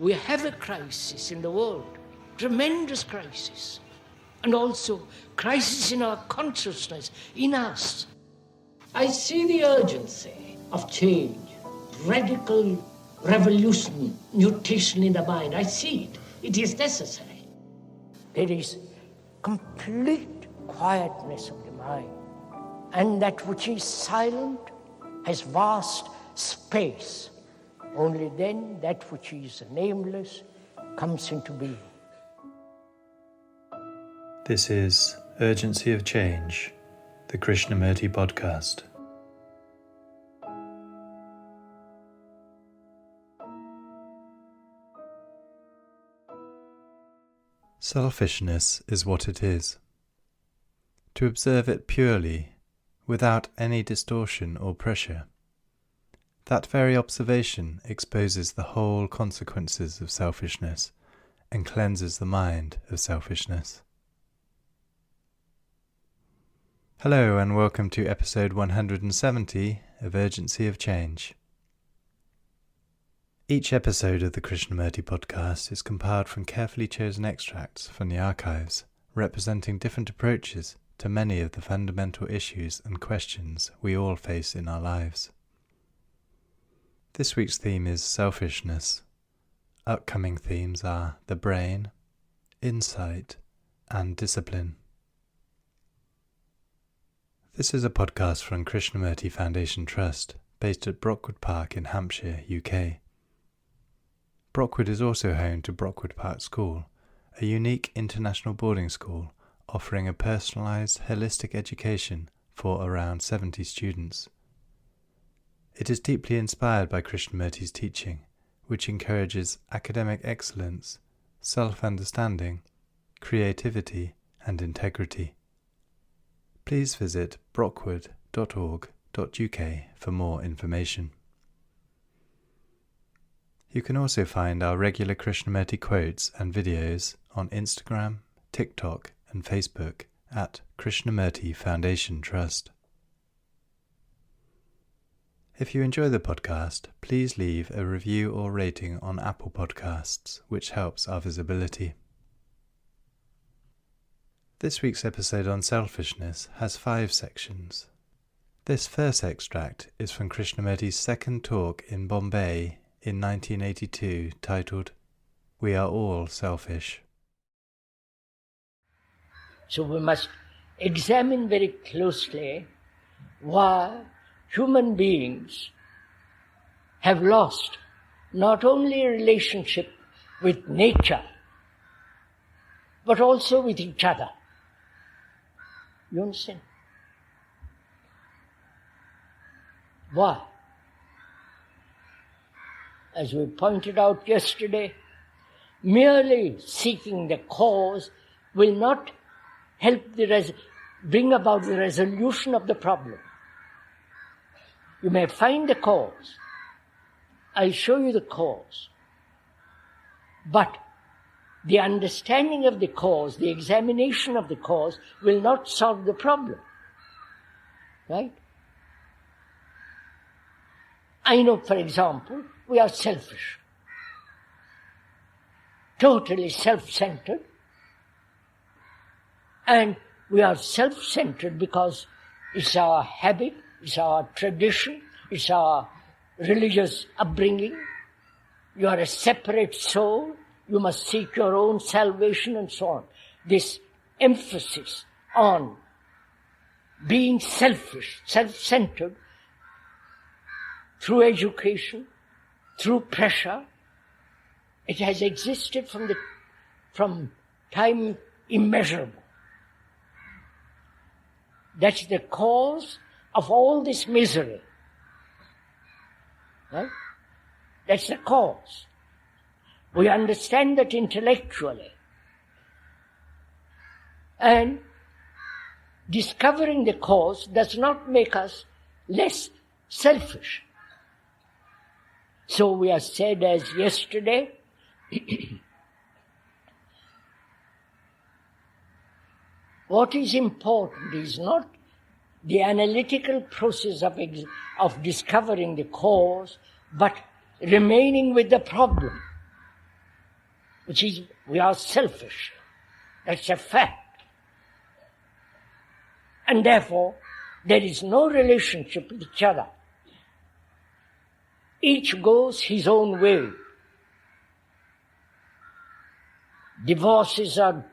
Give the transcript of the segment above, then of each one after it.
We have a crisis in the world, tremendous crisis, and also crisis in our consciousness, in us. I see the urgency of change, radical revolution, mutation in the mind. I see it. It is necessary. There is complete quietness of the mind, and that which is silent has vast space. Only then that which is nameless comes into being. This is Urgency of Change, the Krishnamurti podcast. Selfishness is what it is. To observe it purely, without any distortion or pressure, that very observation exposes the whole consequences of selfishness and cleanses the mind of selfishness. Hello and welcome to episode 170 of Urgency of Change. Each episode of the Krishnamurti podcast is compiled from carefully chosen extracts from the archives, representing different approaches to many of the fundamental issues and questions we all face in our lives. This week's theme is selfishness. Upcoming themes are the brain, insight, and discipline. This is a podcast from Krishnamurti Foundation Trust, based at Brockwood Park in Hampshire, UK. Brockwood is also home to Brockwood Park School, a unique international boarding school offering a personalised, holistic education for around 70 students. It is deeply inspired by Krishnamurti's teaching, which encourages academic excellence, self-understanding, creativity, and integrity. Please visit brockwood.org.uk for more information. You can also find our regular Krishnamurti quotes and videos on Instagram, TikTok, and Facebook at Krishnamurti Foundation Trust. If you enjoy the podcast, please leave a review or rating on Apple Podcasts, which helps our visibility. This week's episode on selfishness has 5 sections. This first extract is from Krishnamurti's second talk in Bombay in 1982, titled, "We Are All Selfish." So we must examine very closely why human beings have lost not only a relationship with nature, but also with each other. You understand? Why? As we pointed out yesterday, merely seeking the cause will not help bring about the resolution of the problem. You may find the cause. I'll show you the cause. But the understanding of the cause, the examination of the cause, will not solve the problem. Right? I know, for example, we are selfish. Totally self-centered. And we are self-centered because it's our habit, it's our tradition, it's our religious upbringing. You are a separate soul. You must seek your own salvation and so on. This emphasis on being selfish, self-centered, through education, through pressure, it has existed from time immeasurable. That's the cause of all this misery. Right? That's the cause. We understand that intellectually. And discovering the cause does not make us less selfish. So we are said as yesterday, what is important is not the analytical process of discovering the cause, but remaining with the problem. which is we are selfish. That's a fact. And therefore, there is no relationship with each other. Each goes his own way. Divorces are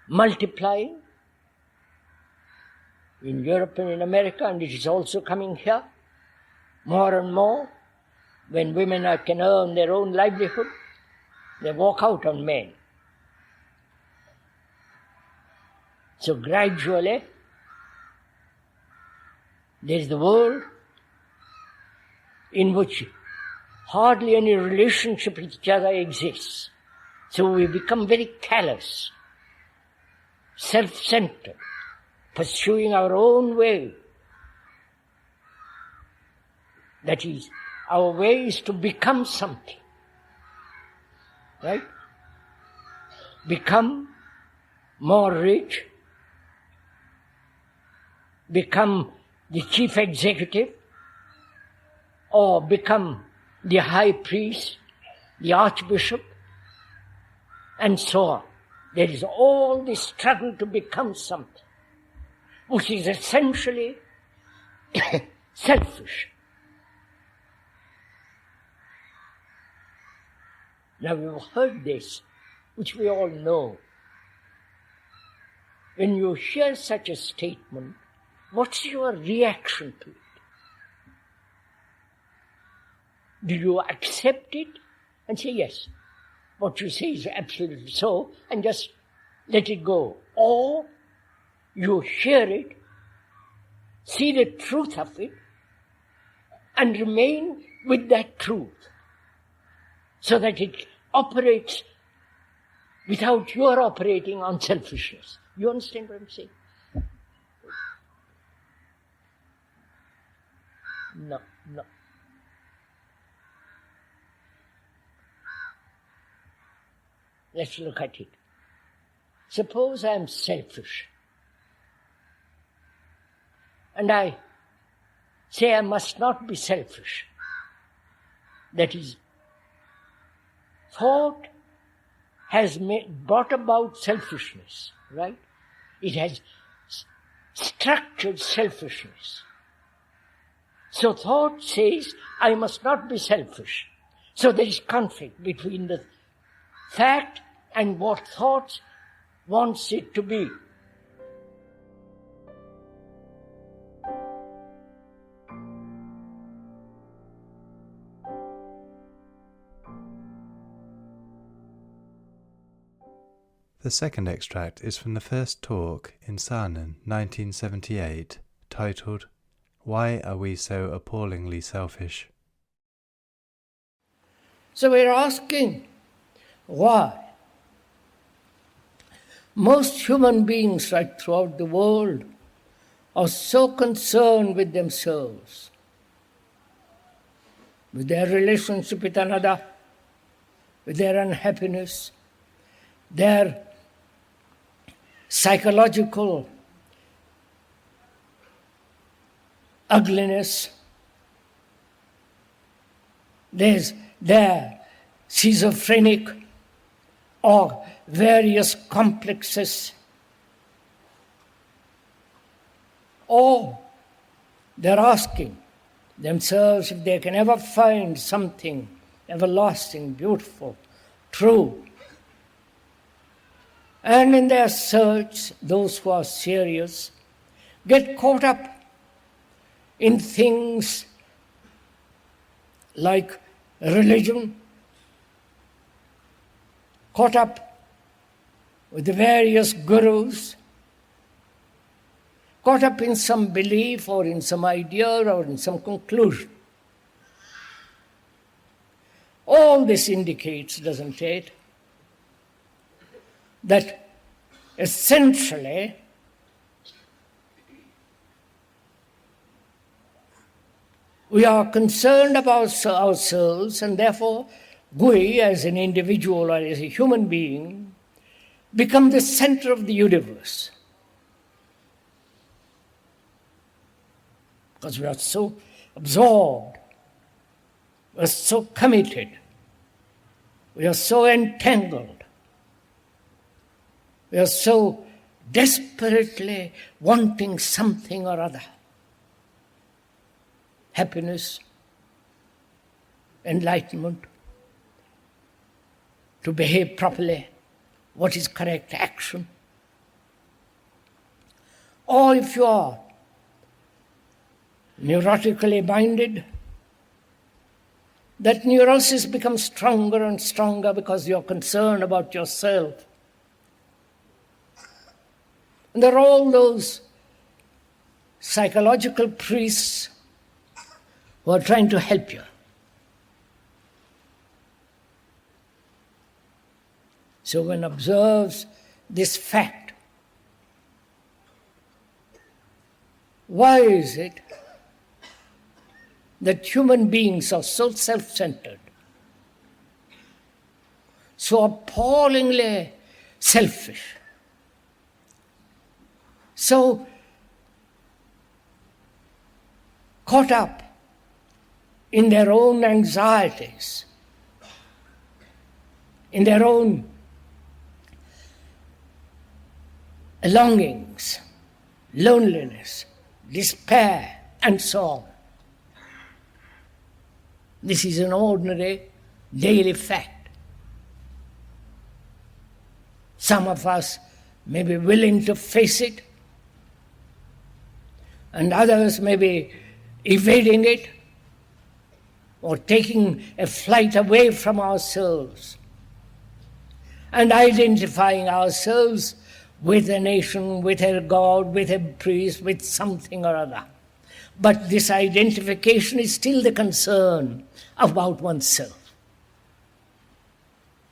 multiplying in Europe and in America, and it is also coming here more and more. When women can earn their own livelihood, they walk out on men. So gradually, there is the world in which hardly any relationship with each other exists. So we become very callous, self-centered, pursuing our own way. That is, our way is to become something, right? Become more rich, become the chief executive, or become the high priest, the archbishop, and so on. There is all this struggle to become something, which is essentially selfish. Now you've heard this, which we all know. When you hear such a statement, what's your reaction to it? Do you accept it and say, yes, what you say is absolutely so, and just let it go? Or you hear it, see the truth of it, and remain with that truth, so that it operates without your operating on selfishness. You understand what I'm saying? No. Let's look at it. Suppose I am selfish, and I say I must not be selfish. That is, thought has brought about selfishness, right? It has structured selfishness. So thought says, I must not be selfish. So there is conflict between the fact and what thought wants it to be. The second extract is from the first talk in Saanen, 1978, titled, Why Are We So Appallingly Selfish? So we're asking, why? Most human beings right throughout the world are so concerned with themselves, with their relationship with another, with their unhappiness, their psychological ugliness, their schizophrenic or various complexes, or they're asking themselves if they can ever find something everlasting, beautiful, true. And in their search, those who are serious get caught up in things like religion, caught up with the various gurus, caught up in some belief or in some idea or in some conclusion. All this indicates, doesn't it, that essentially we are concerned about ourselves, and therefore we, as an individual or as a human being, become the center of the universe. Because we are so absorbed, we are so committed We are so entangled. We are so desperately wanting something or other. Happiness, enlightenment, to behave properly, what is correct action. Or if you are neurotically minded, that neurosis becomes stronger and stronger because you're concerned about yourself. And there are all those psychological priests who are trying to help you. So one observes this fact. Why is it that human beings are so self-centered, so appallingly selfish, so caught up in their own anxieties, in their own longings, loneliness, despair, and so on? This is an ordinary daily fact. Some of us may be willing to face it, and others may be evading it or taking a flight away from ourselves and identifying ourselves with a nation, with a god, with a priest, with something or other. But this identification is still the concern about oneself.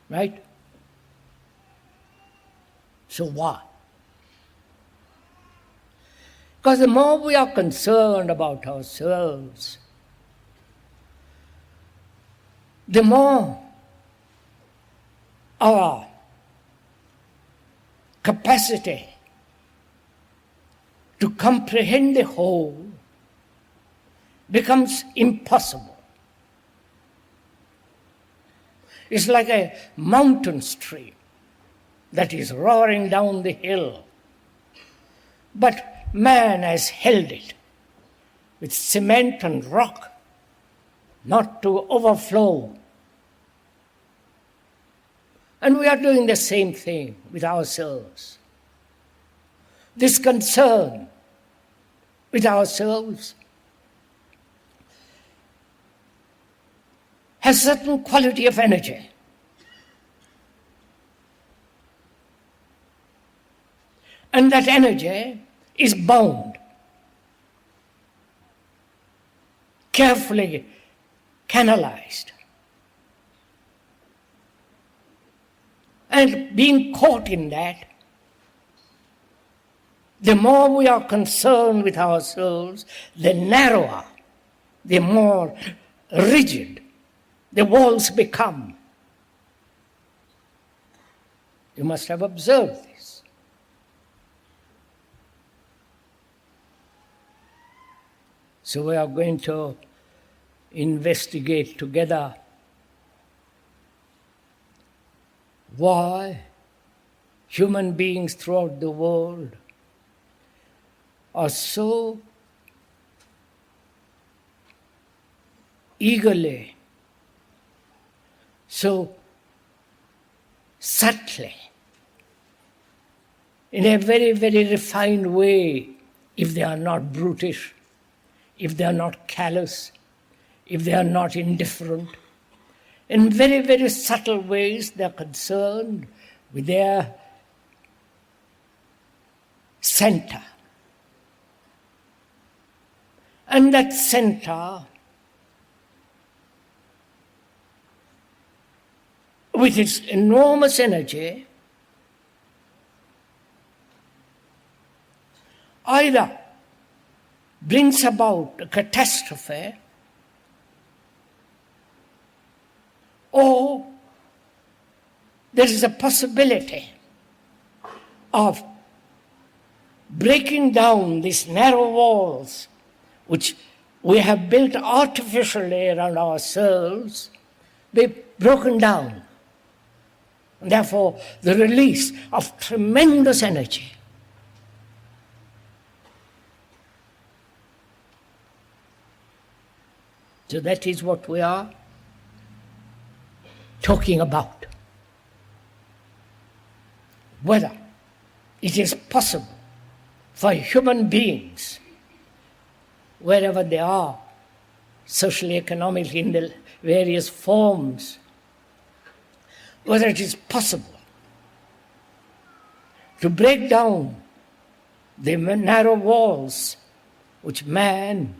Right? So why? Because the more we are concerned about ourselves, the more our capacity to comprehend the whole becomes impossible. It's like a mountain stream that is roaring down the hill. But man has held it with cement and rock, not to overflow. And we are doing the same thing with ourselves. This concern with ourselves has certain quality of energy. And that energy is bound, carefully canalized. And being caught in that, the more we are concerned with ourselves, the narrower, the more rigid the walls become. You must have observed this. So we are going to investigate together why human beings throughout the world are so eagerly, so subtly, in a very, very refined way, if they are not brutish, if they are not callous, if they are not indifferent. In very, very subtle ways, they are concerned with their center. And that center, with its enormous energy, either brings about a catastrophe or there is a possibility of breaking down these narrow walls which we have built artificially around ourselves, be broken down And therefore, the release of tremendous energy. So that is what we are talking about. Whether it is possible for human beings, wherever they are, socially, economically, in the various forms, whether it is possible to break down the narrow walls which man,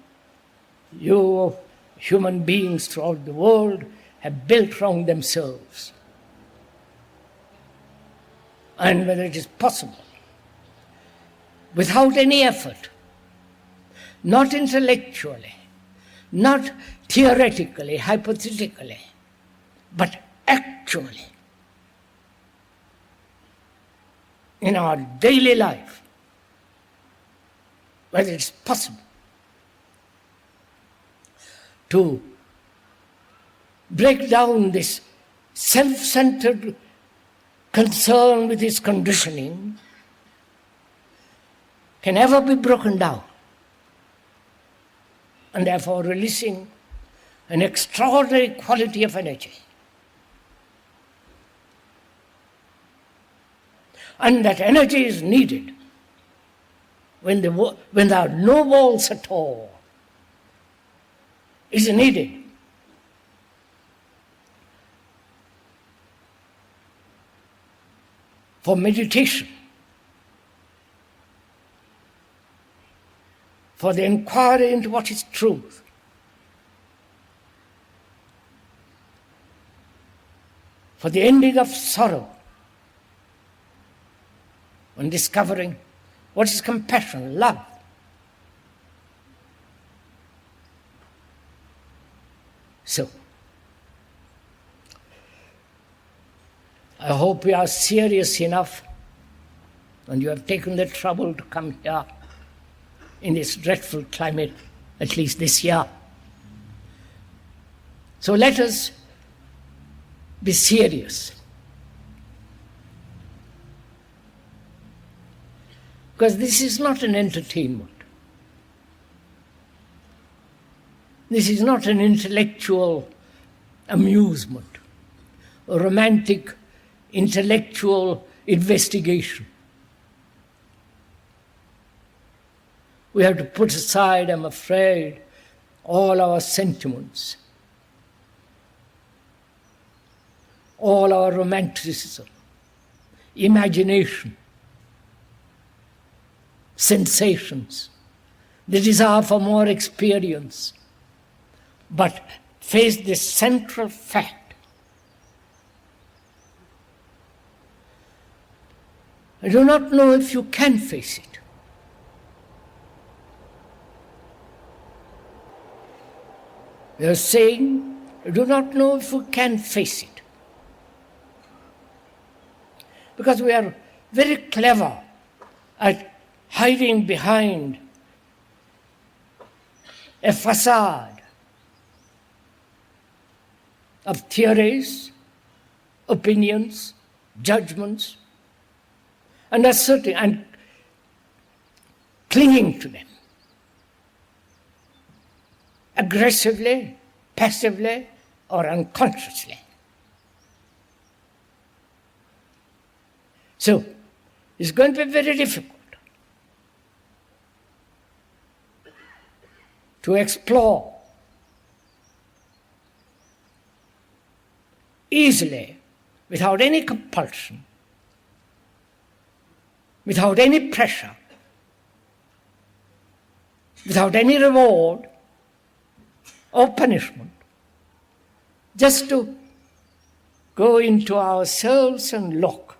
you, human beings throughout the world have built around themselves. And whether it is possible, without any effort, not intellectually, not theoretically, hypothetically, but actually, in our daily life, whether it's possible to break down this self-centered concern with his conditioning, can ever be broken down, and therefore releasing an extraordinary quality of energy. And that energy is needed when there are no walls at all. Is needed for meditation, for the inquiry into what is truth, for the ending of sorrow, and discovering what is compassion, love. So, I hope you are serious enough and you have taken the trouble to come here in this dreadful climate, at least this year. So let us be serious. Because this is not an entertainment. This is not an intellectual amusement, a romantic intellectual investigation. We have to put aside, I'm afraid, all our sentiments, all our romanticism, imagination, sensations, the desire for more experience, but face this central fact. I do not know if you can face it. They are saying, I do not know if we can face it. Because we are very clever at hiding behind a facade of theories, opinions, judgments, and asserting and clinging to them aggressively, passively, or unconsciously. So, it's going to be very difficult to explore easily, without any compulsion, without any pressure, without any reward or punishment, just to go into ourselves and look.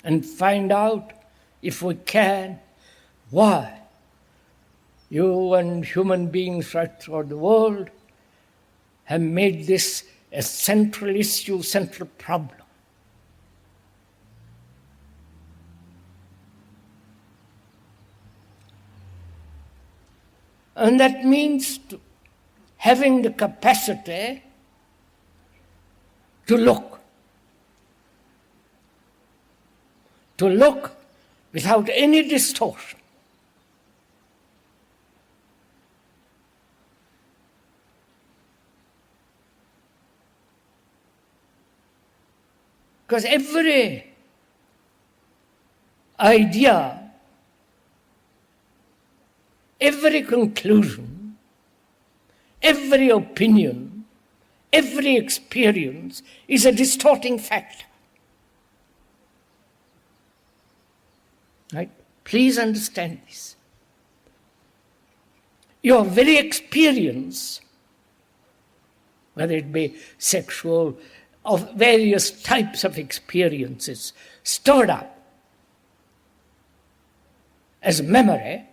And find out, if we can, why you and human beings right throughout the world have made this a central issue, central problem. And that means to having the capacity to look without any distortion. Because every idea, every conclusion, every opinion, every experience is a distorting factor. Right? Please understand this. Your very experience, whether it be sexual, of various types of experiences stored up as memory,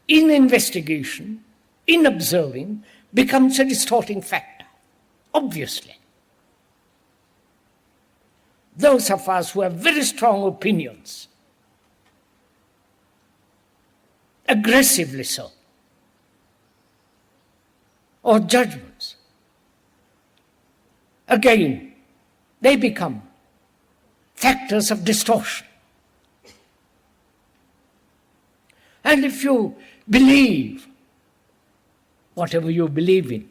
in investigation, in observing, becomes a distorting factor, obviously. Those of us who have very strong opinions, aggressively so, or judgments, again, they become factors of distortion. And if you believe whatever you believe in,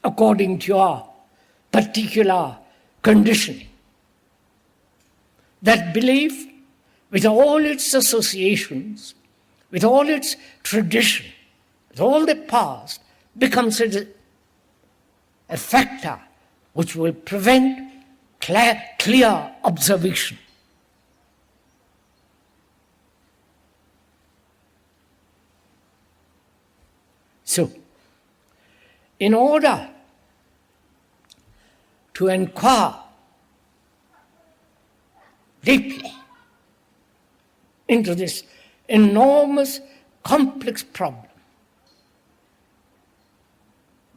according to your particular conditioning, that belief, with all its associations, with all its tradition, with all the past, becomes a factor which will prevent clear observation. So, in order to inquire deeply into this enormous, complex problem,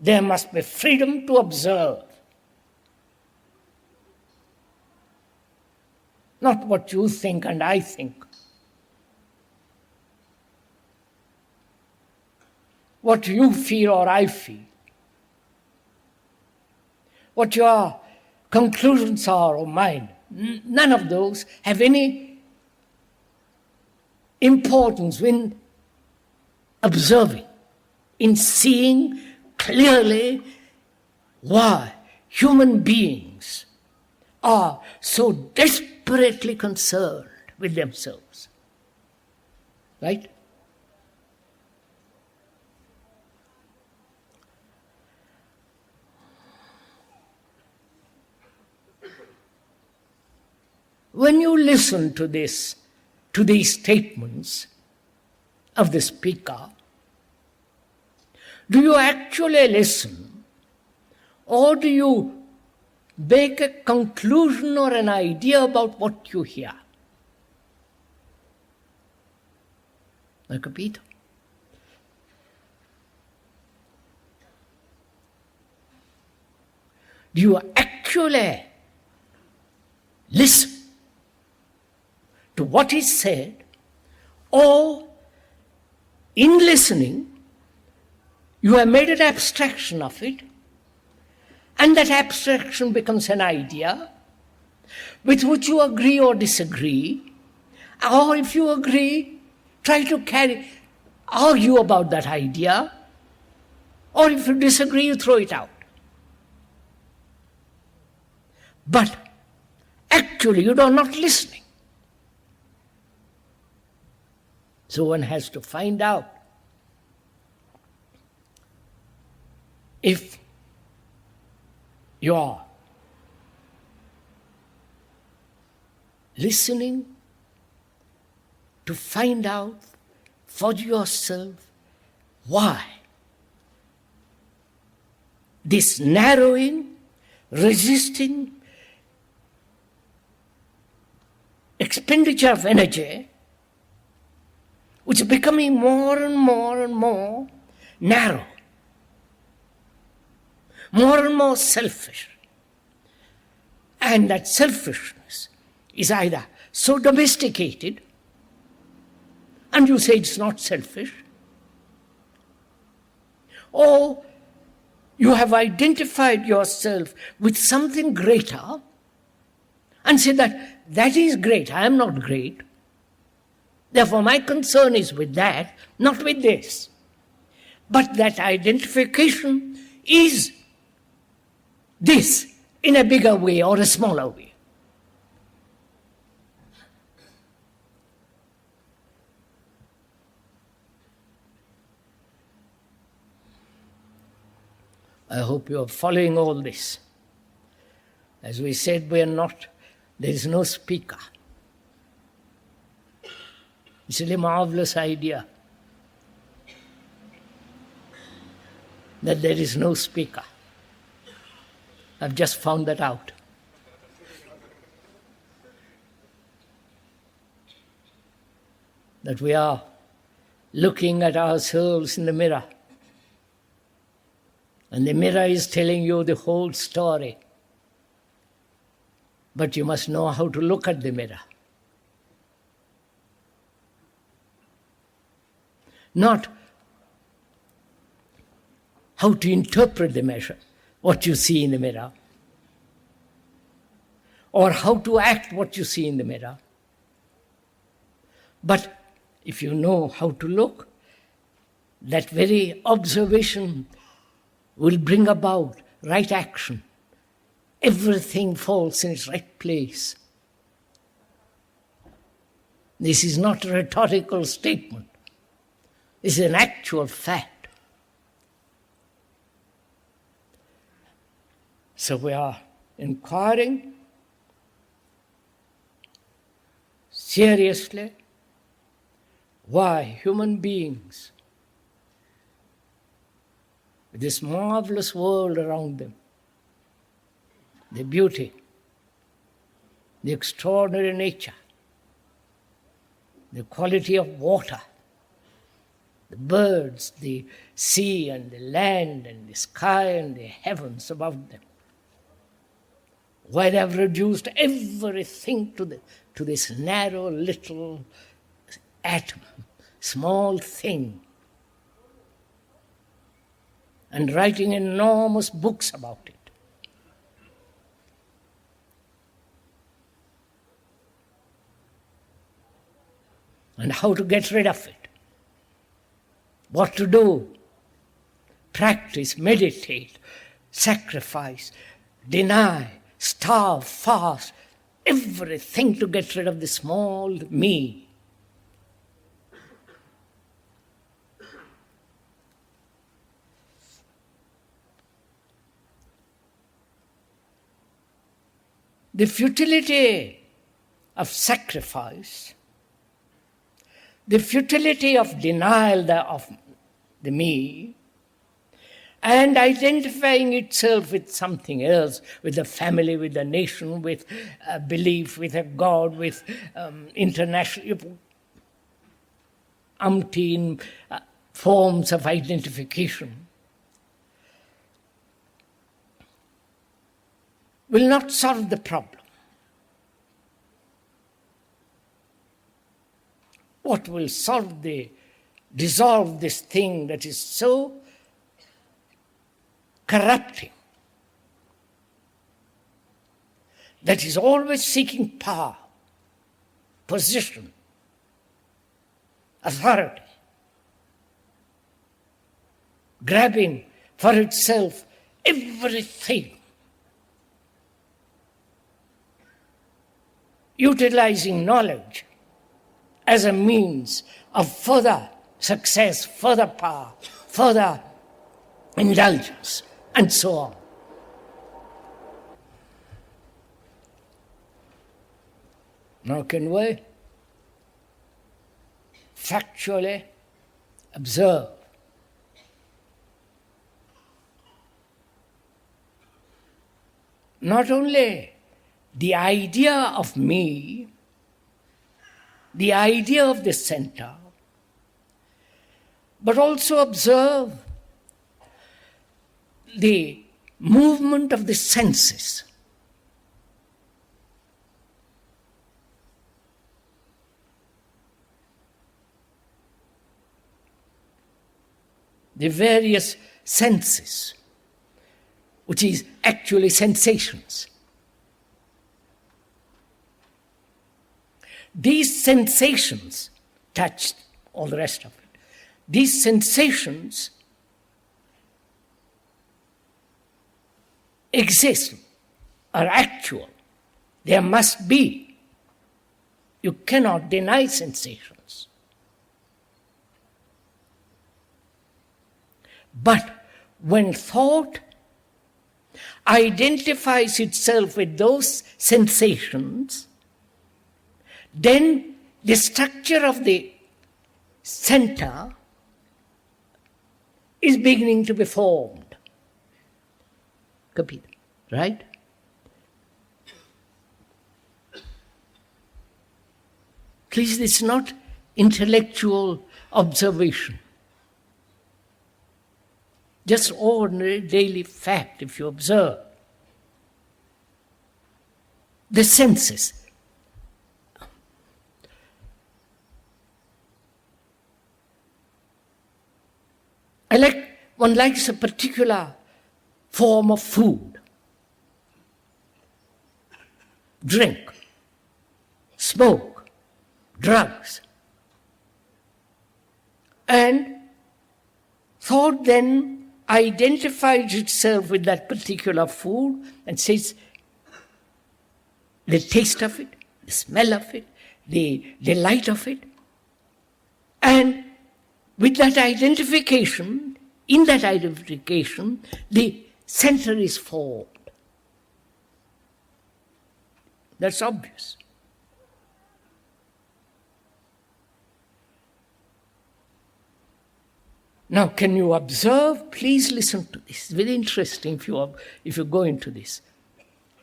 there must be freedom to observe. Not what you think and I think. What you feel or I feel. What your conclusions are or mine. None of those have any importance in observing, in seeing clearly why human beings are so desperately concerned with themselves. Right? When you listen to these statements of the speaker, do you actually listen, or do you make a conclusion or an idea about what you hear? I repeat. Do you actually listen to what is said, or in listening, you have made an abstraction of it, and that abstraction becomes an idea with which you agree or disagree, or if you agree, try to argue about that idea, or if you disagree, you throw it out. But actually, you are not listening. So one has to find out if you are listening to find out for yourself why this narrowing, resisting expenditure of energy, which is becoming more and more and more narrow, more and more selfish. And that selfishness is either so domesticated and you say it's not selfish. Or you have identified yourself with something greater and say that is great, I am not great. Therefore my concern is with that, not with this. But that identification is this in a bigger way or a smaller way. I hope you are following all this. As we said, there is no speaker. It's a marvelous idea that there is no speaker. I've just found that out. That we are looking at ourselves in the mirror. And the mirror is telling you the whole story. But you must know how to look at the mirror. Not how to interpret the measure, what you see in the mirror, or how to act what you see in the mirror. But if you know how to look, that very observation will bring about right action. Everything falls in its right place. This is not a rhetorical statement. This is an actual fact. So we are inquiring seriously why human beings, with this marvelous world around them, the beauty, the extraordinary nature, the quality of water, the birds, the sea and the land and the sky and the heavens above them, why they have reduced everything to this narrow little atom, small thing, and writing enormous books about it. And how to get rid of it. What to do. Practice, meditate, sacrifice, deny, starve, fast, everything to get rid of the small me. The futility of sacrifice, the futility of denial of the me, and identifying itself with something else, with a family, with a nation, with a belief, with a God, with international, umpteen forms of identification, will not solve the problem. What will dissolve this thing that is so corrupting, that is always seeking power, position, authority, grabbing for itself everything, utilizing knowledge as a means of further success, further power, further indulgence, and so on. Now can we factually observe not only the idea of me, the idea of the center, but also observe the movement of the senses. the various senses, which is actually sensations. These sensations, touch, all the rest of it, these sensations exist, are actual. There must be. You cannot deny sensations. But when thought identifies itself with those sensations, then the structure of the center is beginning to be formed. Capito? Right? Please, it's not intellectual observation. Just ordinary daily fact, if you observe. The senses. One likes a particular form of food, drink, smoke, drugs. And thought then identifies itself with that particular food and says the taste of it, the smell of it, the light of it. And with that identification, in that identification, the center is formed. That's obvious. Now, can you observe? Please listen to this. It's very interesting if you go into this.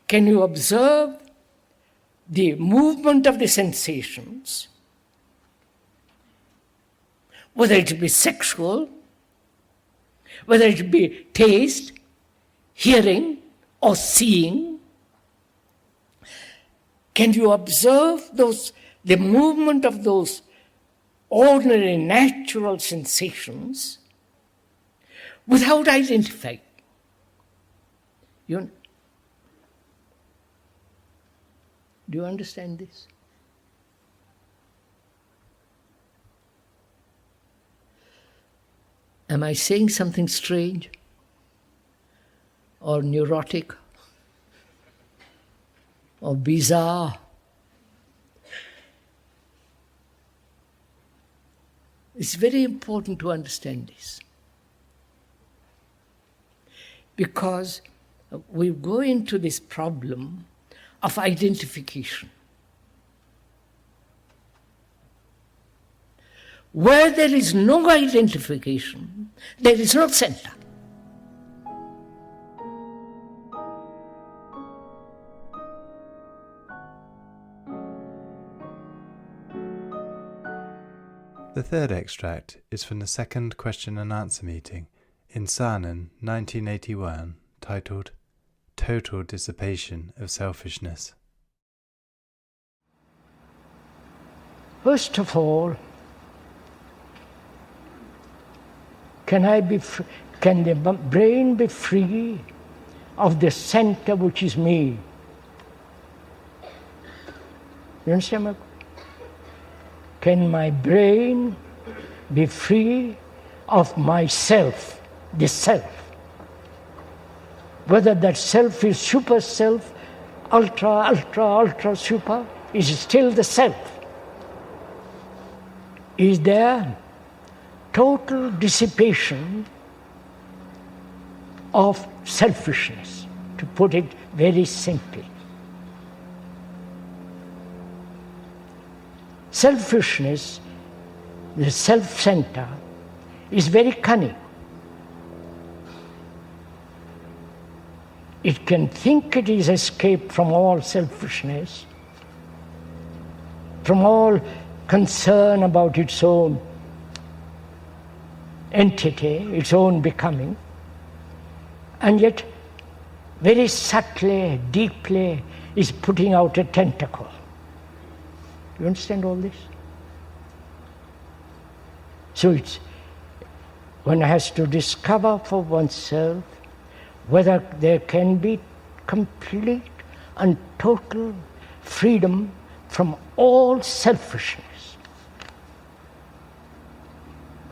Can you observe the movement of the sensations, whether it be sexual, whether it be taste, hearing, or seeing? Can you observe the movement of those ordinary natural sensations without identifying? Do you understand this? Am I saying something strange or neurotic or bizarre? It's very important to understand this, because we go into this problem of identification. Where there is no identification, there is no center. The third extract is from the second question and answer meeting in Saanen, 1981, titled Total Dissipation of Selfishness. First of all, can the brain be free of the center which is me? You understand my point? Can my brain be free of myself, the self? Whether that self is super self, ultra super, is still the self. Is there total dissipation of selfishness, to put it very simply? Selfishness, the self-center, is very cunning. It can think it is escaped from all selfishness, from all concern about its own entity, its own becoming, and yet very subtly, deeply is putting out a tentacle. You understand all this? So one has to discover for oneself whether there can be complete and total freedom from all selfishness,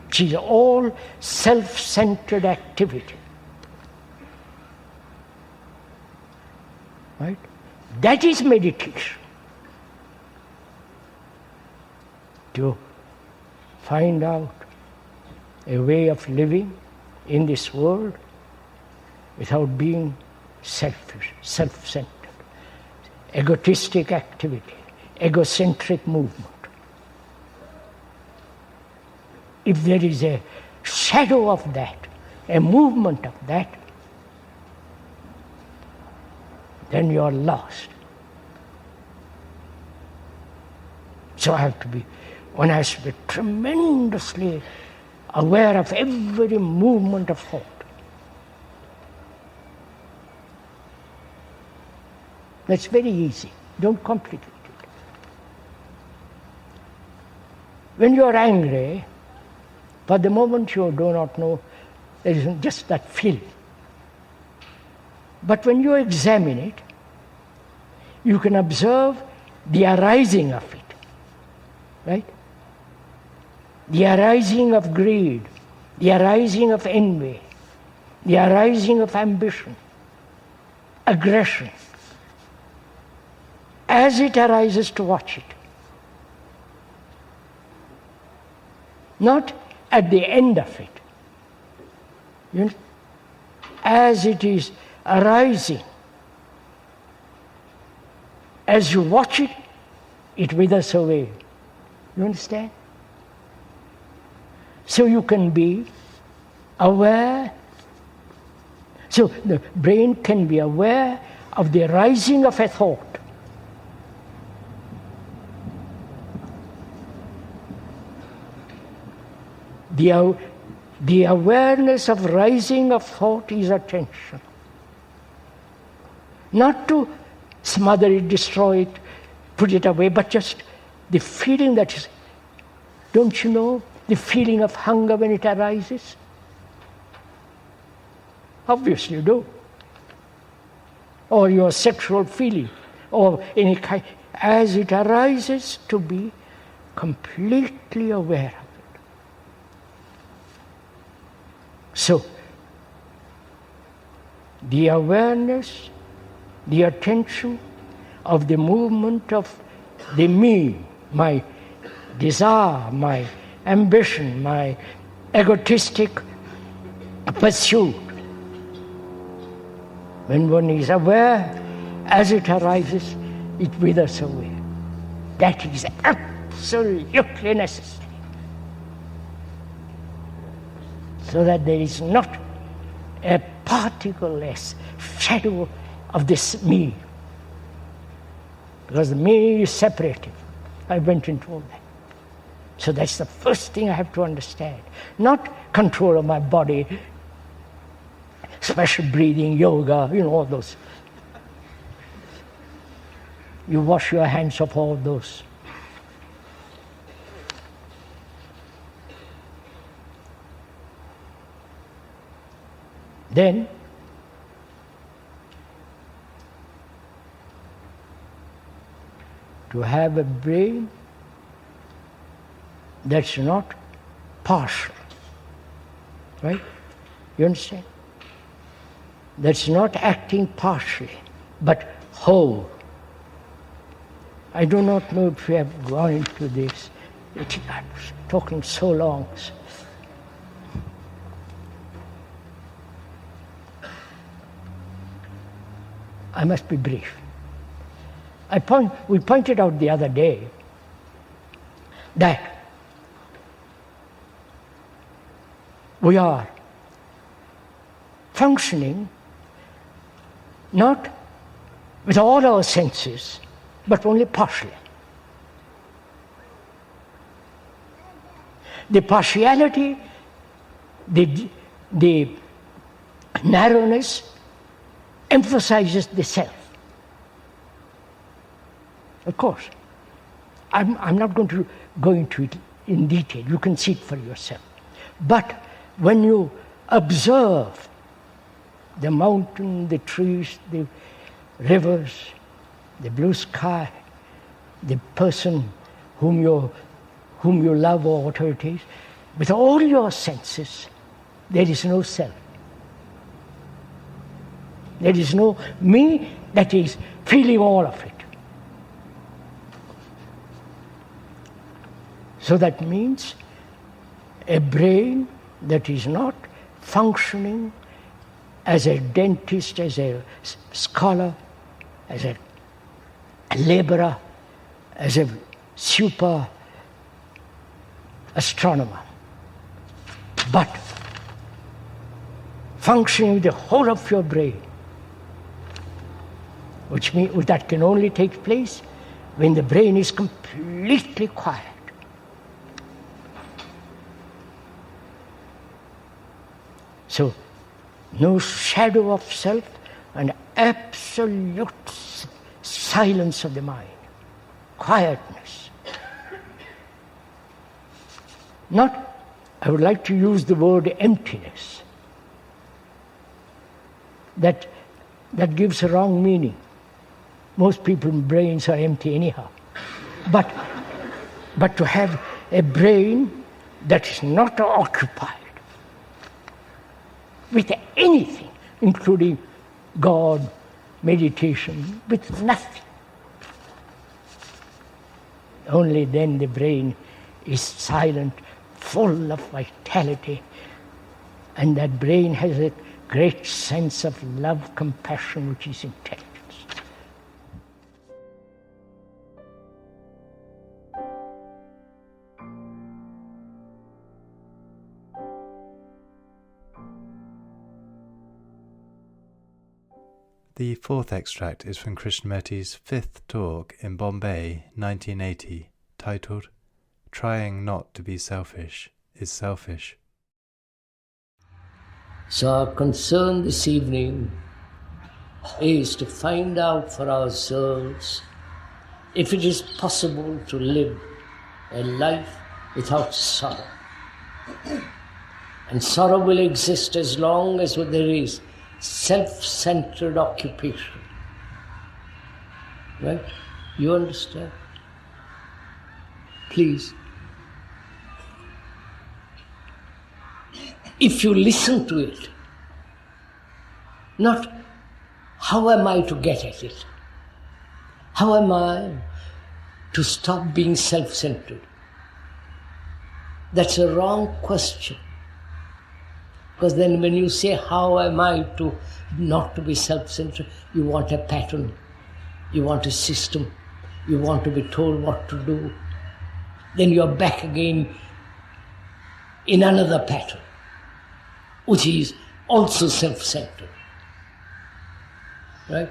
which is all self-centered activity. Right? That is meditation. To find out a way of living in this world without being selfish, self-centered, egotistic activity, egocentric movement. If there is a shadow of that, a movement of that, then you are lost. So one has to be tremendously aware of every movement of thought. That's very easy. Don't complicate it. When you are angry, for the moment you do not know, there is just that feeling. But when you examine it, you can observe the arising of it, right? The arising of greed, the arising of envy, the arising of ambition, aggression. As it arises, to watch it. Not at the end of it. You know? As it is arising, as you watch it, it withers away. You understand? So you can be aware. So the brain can be aware of the rising of a thought. The awareness of rising of thought is attention. Not to smother it, destroy it, put it away, but just the feeling that is, don't you know, the feeling of hunger when it arises? Obviously you do. Or your sexual feeling, or any kind, as it arises, to be completely aware of it. So, the awareness, the attention of the movement of the me, my desire, my ambition, my egotistic pursuit. When one is aware, as it arises, it withers away. That is absolutely necessary. So that there is not a particle less shadow of this me. Because the me is separated. I went into all that. So that's the first thing I have to understand. Not control of my body, special breathing, yoga, all those. You wash your hands of all those. Then, to have a brain that's not partial, right? You understand? That's not acting partially, but whole. I do not know if we have gone into this. I'm talking so long. I must be brief. We pointed out the other day that we are functioning not with all our senses, but only partially. The partiality, the narrowness emphasizes the self. Of course, I'm not going to go into it in detail. You can see it for yourself. But when you observe the mountain, the trees, the rivers, the blue sky, the person whom you love or whatever it is, with all your senses, there is no self. There is no me that is feeling all of it. So that means a brain that is not functioning as a dentist, as a scholar, as a laborer, as a super astronomer, but functioning with the whole of your brain, which means that can only take place when the brain is completely quiet. So, no shadow of self and absolute silence of the mind, quietness. Not, I would like to use the word emptiness. That gives a wrong meaning. Most people's brains are empty anyhow. But to have a brain that is not occupied with anything, including God, meditation, with nothing. Only then the brain is silent, full of vitality, and that brain has a great sense of love, compassion, which is intelligence. The fourth extract is from Krishnamurti's fifth talk in Bombay, 1980, titled Trying Not to Be Selfish is Selfish. So our concern this evening is to find out for ourselves if it is possible to live a life without sorrow. And sorrow will exist as long as there is self-centered occupation. Right? You understand? Please. If you listen to it, not how am I to get at it? How am I to stop being self-centered? That's a wrong question. Because then when you say, how am I to not to be self-centered, you want a pattern, you want a system, you want to be told what to do. Then you're back again in another pattern, which is also self-centered. Right?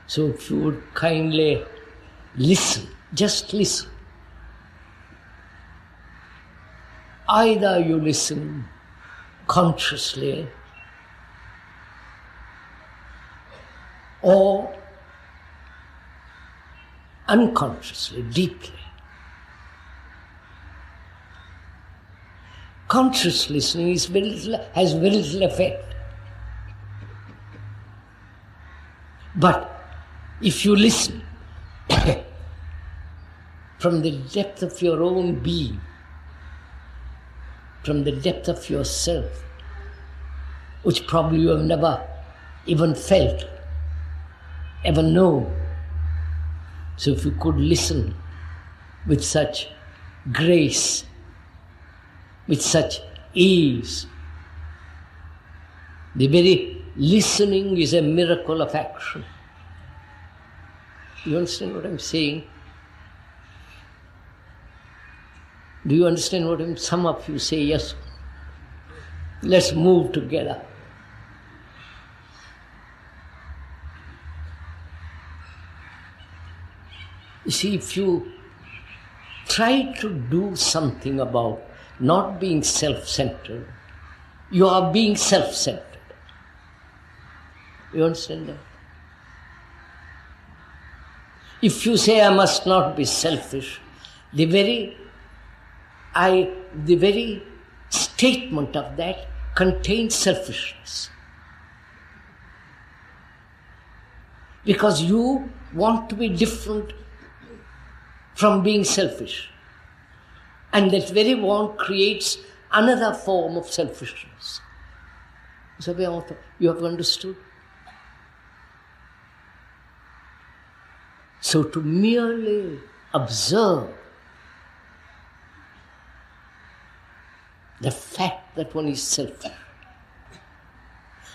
So if you would kindly listen, just listen. Either you listen consciously or unconsciously, deeply. Conscious listening has very little effect. But if you listen from the depth of your own being, from the depth of yourself, which probably you have never even felt, ever known. So if you could listen with such grace, with such ease, the very listening is a miracle of action. You understand what I'm saying? Do you understand what I'm saying? Some of you say, yes, let's move together. You see, if you try to do something about not being self-centered, you are being self-centered. You understand that? If you say, I must not be selfish, the very statement of that contains selfishness. Because you want to be different from being selfish. And that very want creates another form of selfishness. So you have understood? So to merely observe the fact that one is selfish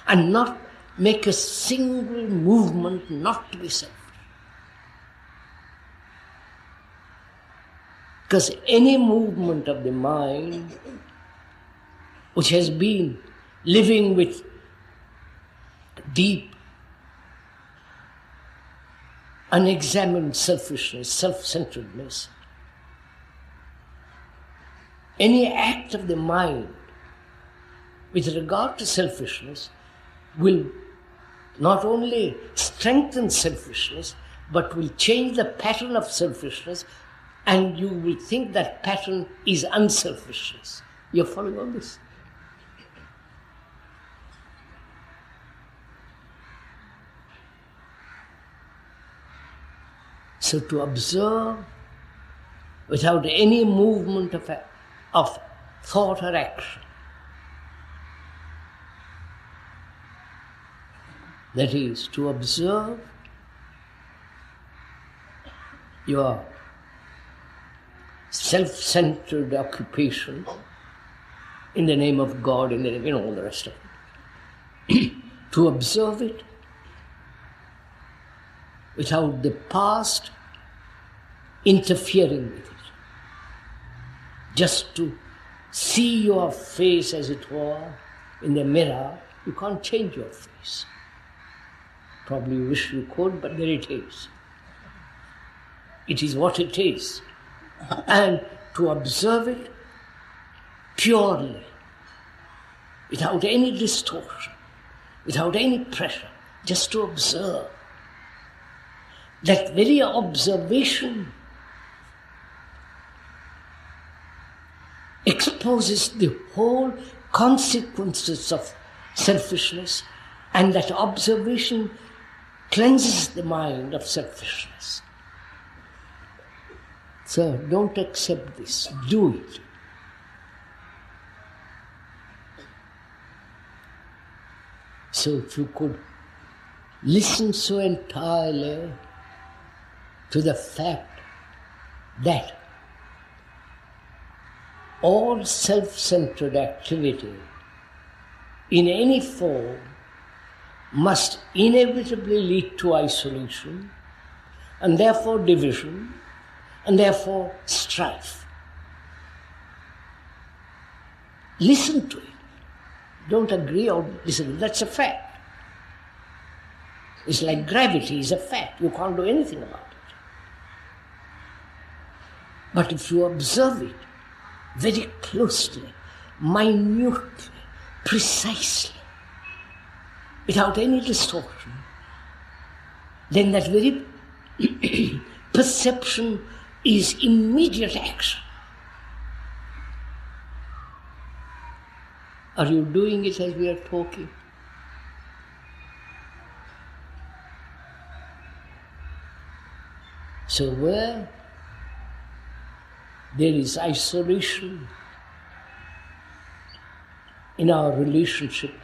and not make a single movement not to be selfish. Because any movement of the mind which has been living with deep, unexamined selfishness, self-centeredness, any act of the mind with regard to selfishness will not only strengthen selfishness, but will change the pattern of selfishness, and you will think that pattern is unselfishness. You're following all this? So to observe without any movement of thought or action, that is, to observe your self-centered occupation in the name of God, in the name, all the rest of it. To observe it without the past interfering with it. Just to see your face, as it were, in the mirror. You can't change your face. Probably you wish you could, but there it is. It is what it is. And to observe it purely, without any distortion, without any pressure, just to observe. That very observation exposes the whole consequences of selfishness, and that observation cleanses the mind of selfishness. So don't accept this, do it. So if you could listen so entirely to the fact that all self-centered activity in any form must inevitably lead to isolation, and therefore division, and therefore strife. Listen to it. Don't agree or listen. That's a fact. It's like gravity is a fact. You can't do anything about it. But if you observe it very closely, minutely, precisely, without any distortion, then that very perception is immediate action. Are you doing it as we are talking? So where there is isolation in our relationship,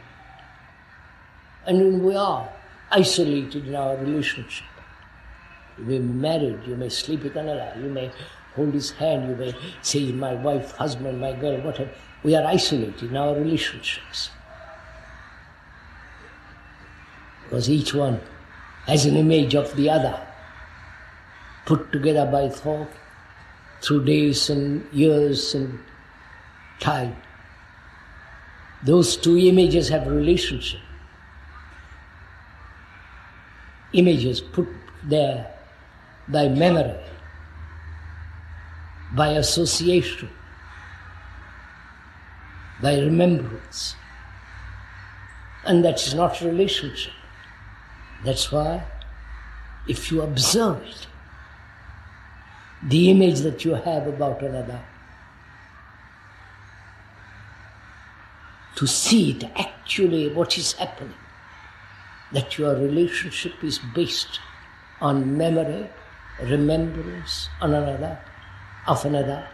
and when we are isolated in our relationship, you may be married, you may sleep with another, you may hold his hand, you may say, my wife, husband, my girl, whatever. We are isolated in our relationships. Because each one has an image of the other, put together by thought through days and years and time. Those two images have a relationship. Images put there by memory, by association, by remembrance. And that is not a relationship. That's why if you observe it, the image that you have about another, to see it actually what is happening, that your relationship is based on memory, remembrance on another, of another,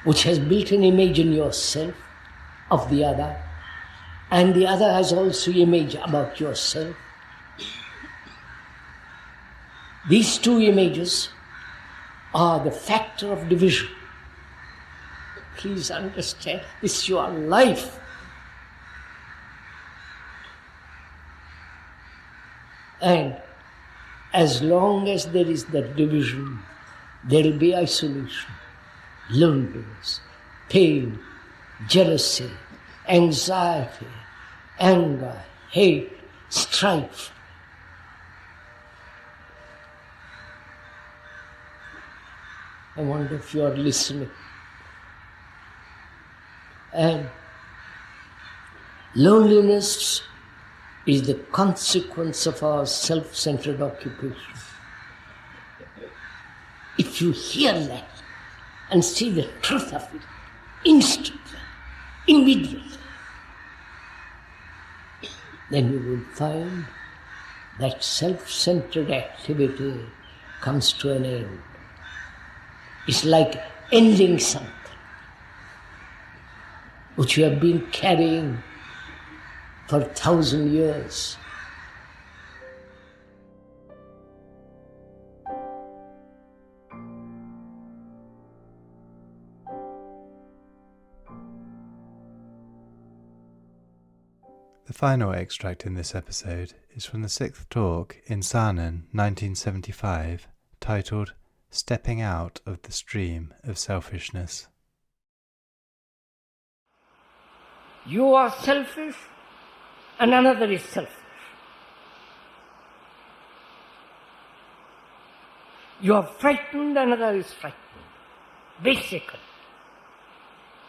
which has built an image in yourself of the other, and the other has also image about yourself. These two images are the factor of division. Please understand, this is your life. And as long as there is that division, there will be isolation, loneliness, pain, jealousy, anxiety, anger, hate, strife. I wonder if you are listening. And loneliness is the consequence of our self-centered occupation. If you hear that and see the truth of it, instantly, immediately, then you will find that self-centered activity comes to an end. It's like ending something which you have been carrying for 1,000 years. The final extract in this episode is from the 6th talk in Saanen, 1975, titled Stepping Out of the Stream of Selfishness. You are selfish and another is selfish. You are frightened, another is frightened. Basically,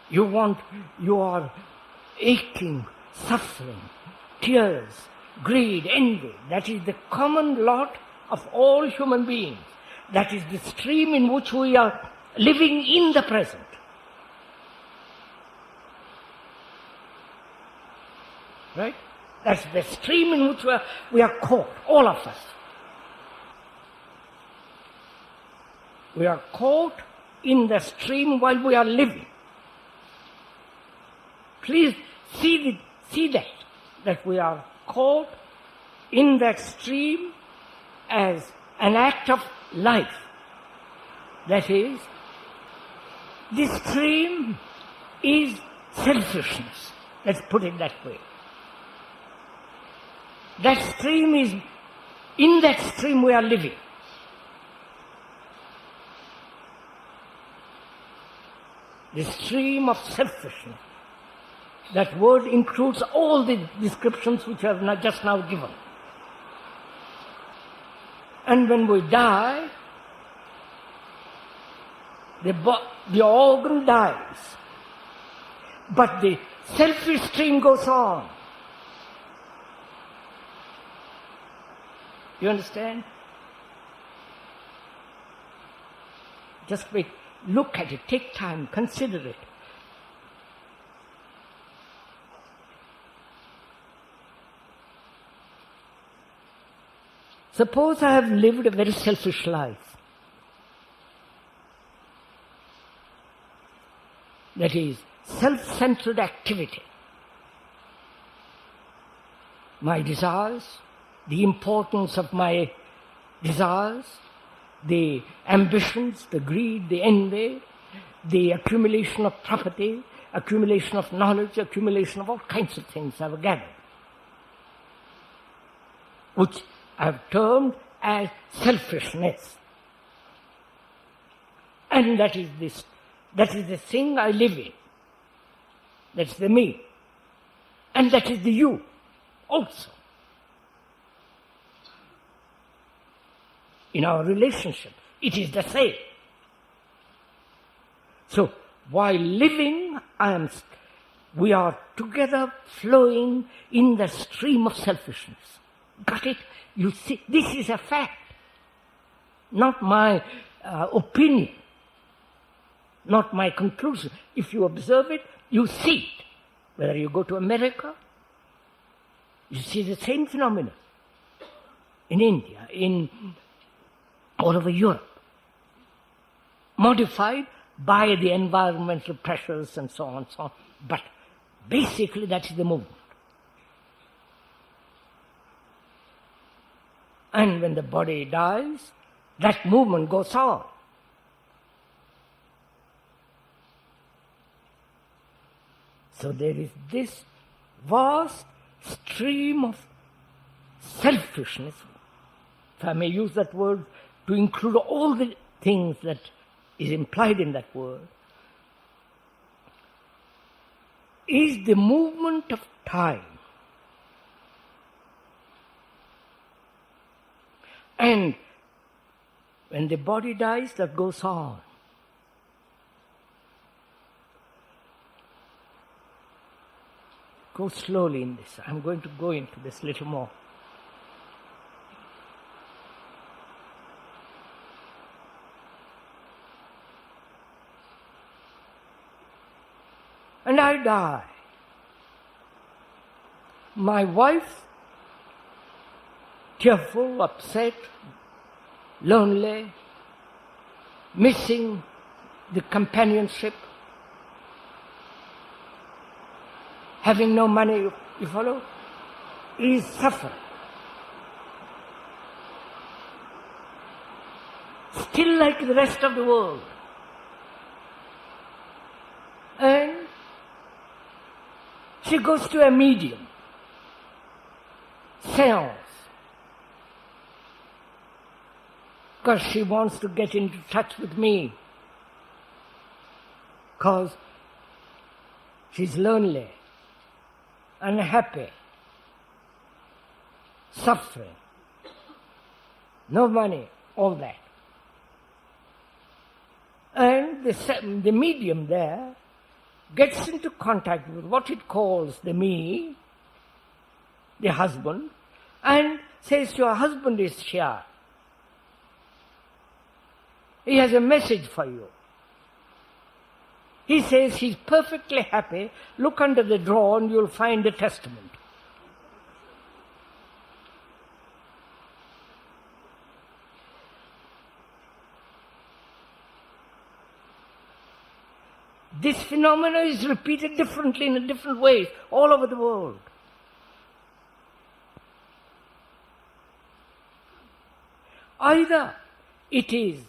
you are aching, suffering, tears, greed, envy. That is the common lot of all human beings. That is the stream in which we are living in the present. Right? That's the stream in which we are caught, all of us. We are caught in the stream while we are living. Please see that we are caught in that stream as an act of life. That is, this stream is selfishness. Let's put it that way. That stream is, in that stream we are living. The stream of selfishness. That word includes all the descriptions which I have just now given. And when we die, the organ dies. But the selfish stream goes on. You understand? Just wait, look at it, take time, consider it. Suppose I have lived a very selfish life. That is, self-centered activity. My desires, the importance of my desires, the ambitions, the greed, the envy, the accumulation of property, accumulation of knowledge, accumulation of all kinds of things I've gathered, which I have termed as selfishness. And that is the thing I live in. That's the me. And that is the you also. In our relationship, it is the same. So, while living, we are together flowing in the stream of selfishness. Got it? You see, this is a fact, not my opinion, not my conclusion. If you observe it, you see it. Whether you go to America, you see the same phenomenon. In India, in all over Europe, modified by the environmental pressures and so on and so on. But basically that is the movement. And when the body dies, that movement goes on. So there is this vast stream of selfishness, if I may use that word to include all the things that is implied in that word, is the movement of time. And when the body dies, that goes on. Go slowly in this. I'm going to go into this a little more. And I die. My wife, tearful, upset, lonely, missing the companionship, having no money, you follow, is suffering. Still like the rest of the world. And she goes to a medium, seance, because she wants to get into touch with me, because she's lonely, unhappy, suffering, no money, all that. And the medium there gets into contact with what it calls the me, the husband, and says, your husband is here. He has a message for you. He says he's perfectly happy. Look under the drawer and you'll find the testament. This phenomenon is repeated differently in different ways all over the world. Either it is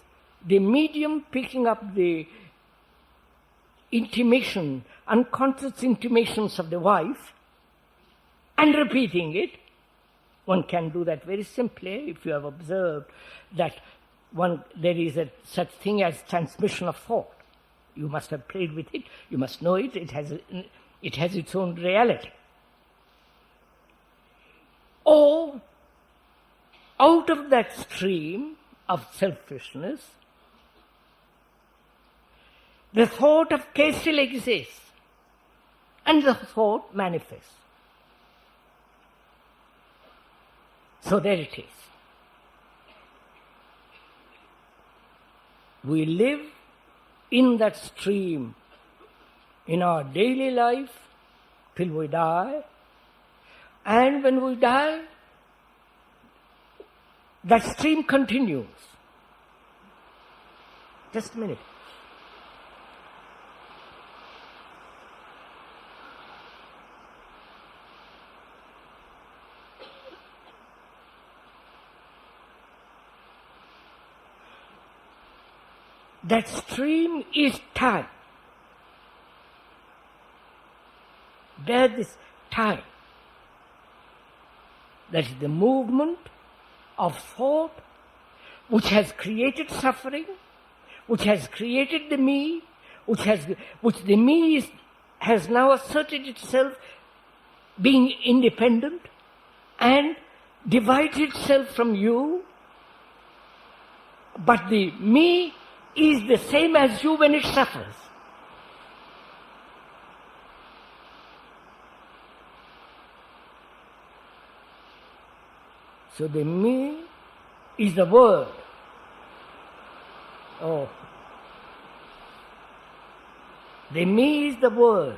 the medium picking up the intimation, unconscious intimations of the wife and repeating it. One can do that very simply if you have observed that there is such thing as transmission of thought. You must have played with it, you must know it, it has its own reality. Or, out of that stream of selfishness, the thought of K still exists, and the thought manifests. So there it is. We live in that stream in our daily life till we die, and when we die, that stream continues. Just a minute. That stream is time. Bear this time. That is the movement of thought which has created suffering, which has created the me, which the me has now asserted itself being independent and divides itself from you, but the me is the same as you when it suffers. So the me is the word. Oh. The me is the word.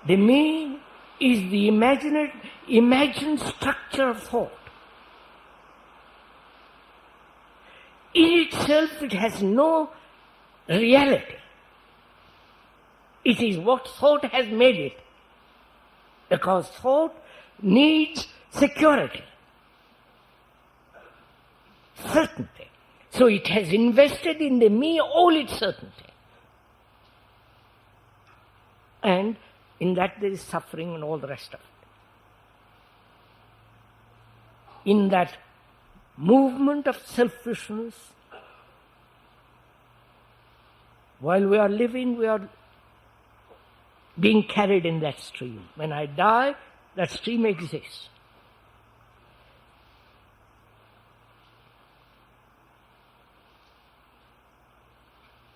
The me is the imagined structure of thought. In itself, it has no reality. It is what thought has made it. Because thought needs security, certainty. So it has invested in the me all its certainty. And in that there is suffering and all the rest of it. In that movement of selfishness, while we are living, we are being carried in that stream. When I die, that stream exists.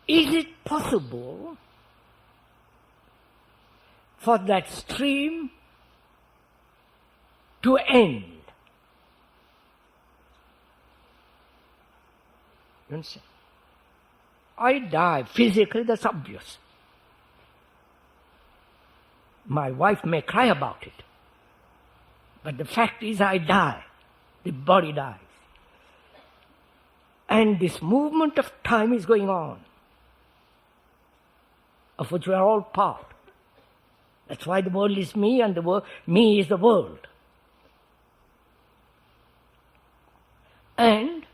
Is it possible for that stream to end? You understand? I die physically, that's obvious. My wife may cry about it. But the fact is I die. The body dies. And this movement of time is going on, of which we are all part. That's why the world is me and me is the world. And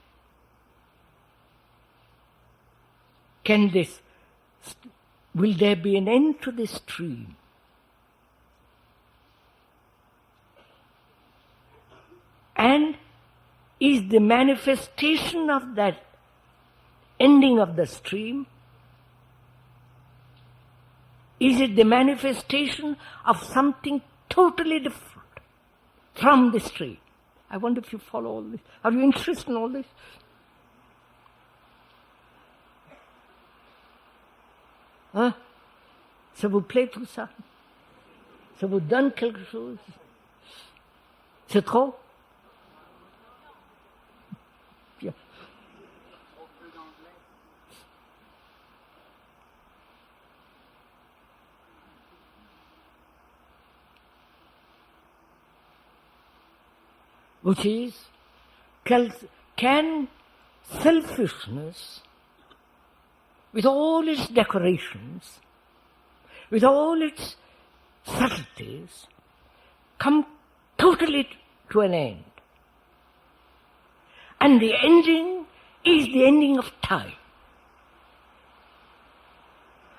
will there be an end to this stream? And is the manifestation of that ending of the stream, is it the manifestation of something totally different from the stream? I wonder if you follow all this. Are you interested in all this? Hein? Ça vous plaît tout ça? Ça vous donne quelque chose? C'est trop? Bien. Which is, can selfishness, with all its decorations, with all its subtleties, come totally to an end? And the ending is the ending of time.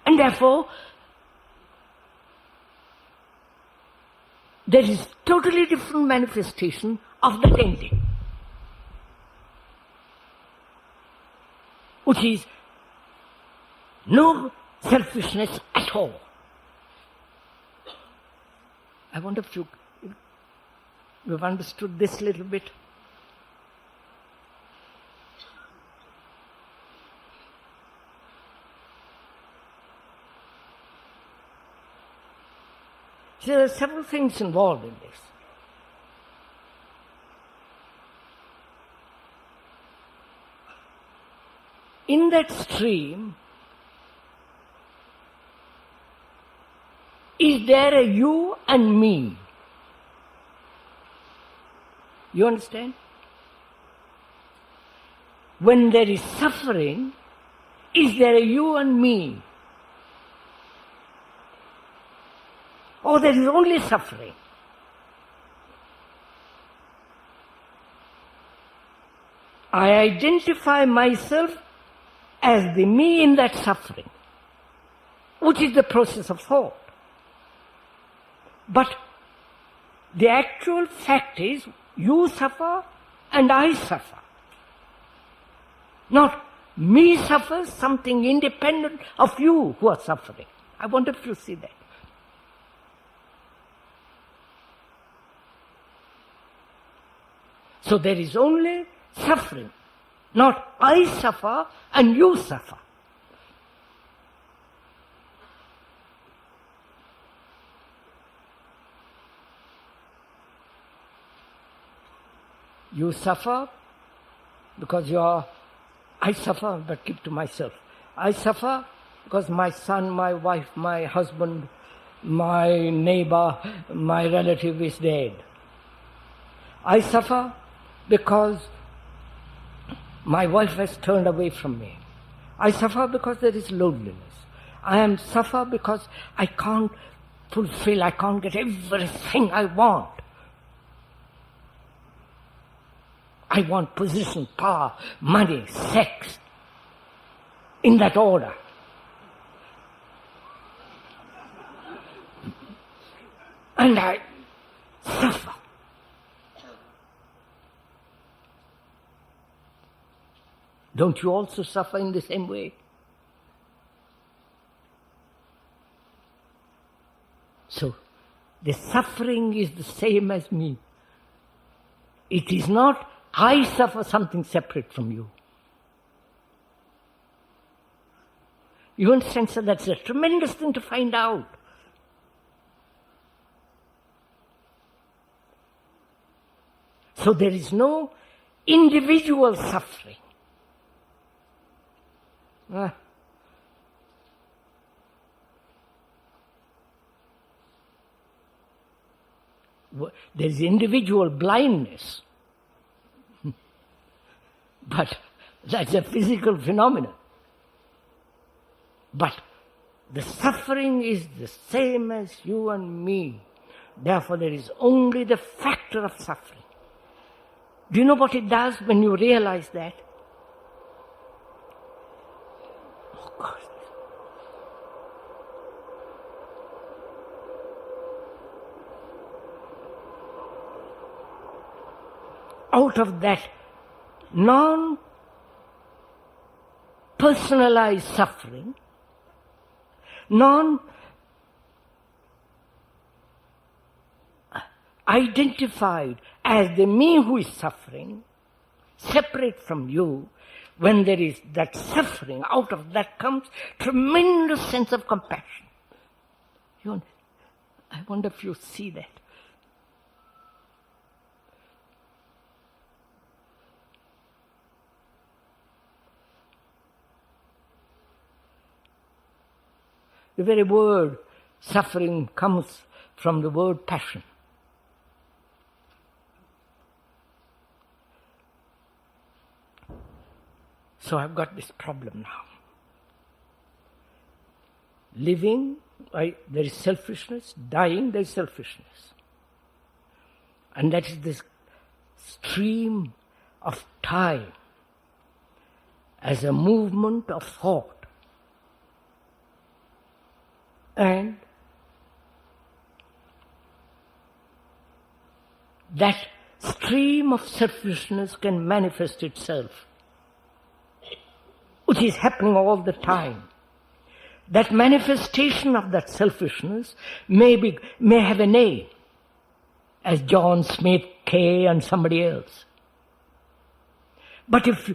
And therefore, there is totally different manifestation of that ending, which is no selfishness at all. I wonder if you've understood this little bit. So there are several things involved in this. In that stream, is there a you and me? You understand? When there is suffering, is there a you and me? Or there is only suffering? I identify myself as the me in that suffering, which is the process of thought. But the actual fact is, you suffer and I suffer. Not me suffers, something independent of you who are suffering. I wonder if you see that. So there is only suffering, not I suffer and you suffer. You suffer because I suffer, but keep to myself. I suffer because my son, my wife, my husband, my neighbor, my relative is dead. I suffer because my wife has turned away from me. I suffer because there is loneliness. I suffer because I can't fulfill, I can't get everything I want. I want position, power, money, sex, in that order. And I suffer. Don't you also suffer in the same way? So, the suffering is the same as me. It is not I suffer something separate from you. You understand, sir? That's a tremendous thing to find out. So there is no individual suffering. There is individual blindness. But that's a physical phenomenon. But the suffering is the same as you and me. Therefore, there is only the factor of suffering. Do you know what it does when you realize that? Oh, God. Out of that non-personalized suffering, non-identified as the me who is suffering, separate from you, when there is that suffering, out of that comes tremendous sense of compassion. I wonder if you see that. The very word suffering comes from the word passion. So I've got this problem now. Living, there is selfishness. Dying, there is selfishness. And that is this stream of time as a movement of thought. And that stream of selfishness can manifest itself, which is happening all the time. That manifestation of that selfishness may have a name, as John Smith, Kay, and somebody else. But if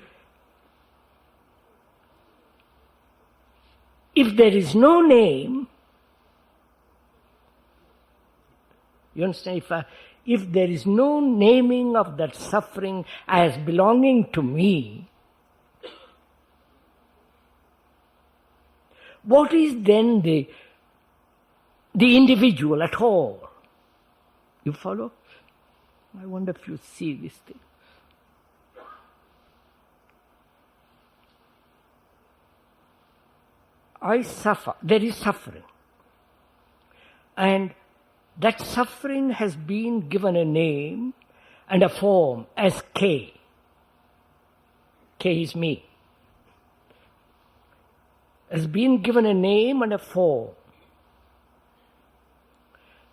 there is no name, you understand? If there is no naming of that suffering as belonging to me, what is then the individual at all? You follow? I wonder if you see this thing. I suffer. There is suffering. And that suffering has been given a name and a form as K. K is me. Has been given a name and a form.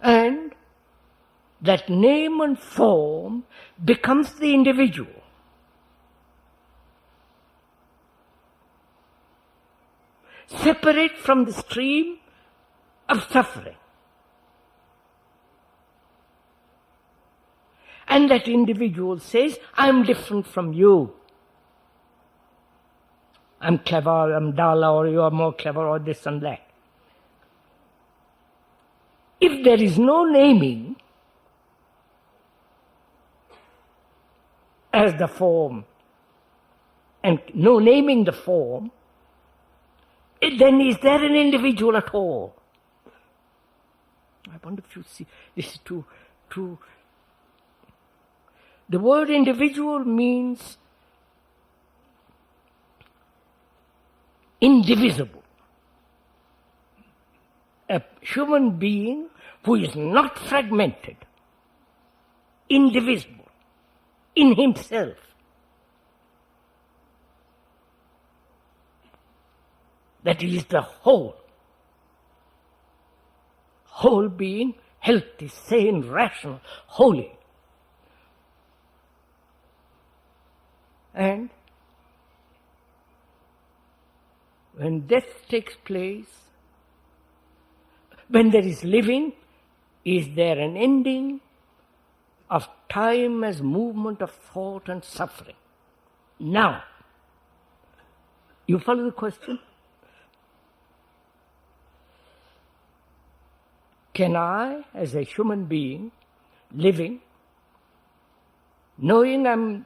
And that name and form becomes the individual. Separate from the stream of suffering. And that individual says, I'm different from you. I'm clever, I'm dull, or you are more clever, or this and that. If there is no naming as the form, and no naming the form, then is there an individual at all? I wonder if you see this is true. The word individual means indivisible. A human being who is not fragmented, indivisible, in himself. That is the whole being, healthy, sane, rational, holy. And when death takes place, when there is living, is there an ending of time as movement of thought and suffering? Now, you follow the question? Can I, as a human being, living, knowing I'm